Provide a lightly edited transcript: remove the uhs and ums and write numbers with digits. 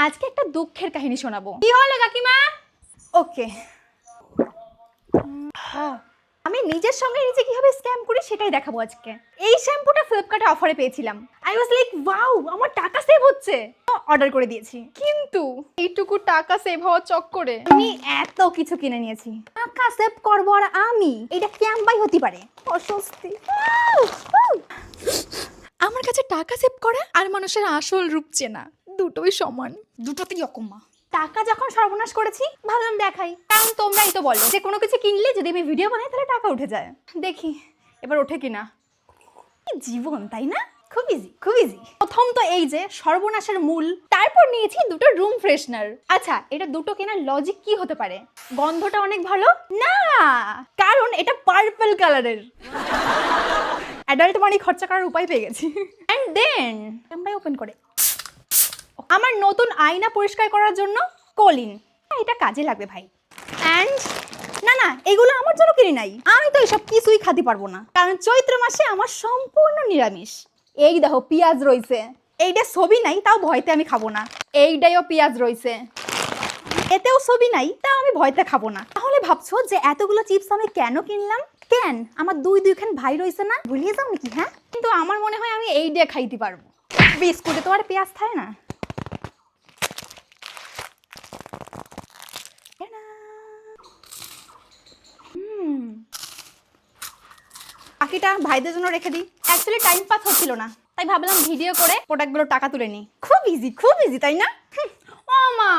আজকে একটা দুঃখের কাহিনী শোনাবো। কি হলো কাকিমা? ওকে, আমি নিজের সঙ্গে নিজে কিভাবে স্ক্যাম করি সেটাই দেখাবো আজকে। এই শ্যাম্পুটা ফ্লিপকার্টে অফারে পেয়েছিলাম। আই ওয়াজ লাইক ওয়াও, আমার টাকা সেভ হচ্ছে, অর্ডার করে দিয়েছি। কিন্তু এইটুকু টাকা সেভ হওয়ার চক্করে আমি এত কিছু কিনে নিয়েছি। টাকা সেভ করবো আর আমি, এটা কেমন হতে পারে? অস্বস্তি। আমার কাছে টাকা সেভ করা আর মানুষের আসল রূপ চেনা দুটোই সমান, দুটোতেই অকম্মা। টাকা যখন সর্বনাশ করেছি ভাবলাম দেখাই, কারণ তোমরাই তো বলো যে কোনো কিছু কিনলে যদি আমি ভিডিও বানাই তাহলে টাকা উঠে যায়। দেখি এবার ওঠে কিনা। জীবন তাই না, খুব ইজি খুব ইজি। প্রথম তো এই যে সর্বনাশের মূল, তারপর নিয়েছি দুটো রুম ফ্রেশনার। আচ্ছা, এটা দুটো কেনার লজিক কি হতে পারে? গন্ধটা অনেক ভালো না, কারণ এটা পার্পল কালারের। অ্যাডাল্ট মানি খরচা করার উপায় পেয়ে গেছি। অ্যান্ড দেন ক্যামেরা ওপেন করে আমার নতুন আয়না পরিষ্কার করার জন্য কলিন, এটা কাজে লাগবে ভাই। অ্যান্ড না এগুলো আমার জন্য কিনে নাই, আমি তো এসব কিছুই খেতে পারবো না, কারণ চৈত্র মাসে আমার সম্পূর্ণ নিরামিষ। এই দেখো পেঁয়াজ রয়েছে, এইটা ছবি নাই তাও ভয়তে আমি খাবো না। এইটাইও পেঁয়াজ রয়েছে, এতেও ছবি নাই তাও আমি ভয়তে খাবো না। তাহলে ভাবছো যে এতগুলো চিপস আমি কেন কিনলাম? কেন আমার দুইখান ভাই রয়েছে না, ভুলিয়ে যাও নাকি? হ্যাঁ, কিন্তু আমার মনে হয় আমি এই দিয়ে খাইতে পারবো। বিস্কুটে তো আর পেঁয়াজ থাকে না। বাকিটা ভাইদের জন্য রেখে দিই। অ্যাকচুয়ালি টাইম পাস হচ্ছিল না, তাই ভাবলাম ভিডিও করে প্রোডাক্টগুলো টাকা তুলে নিই। খুব ইজি তাই না? ও মা।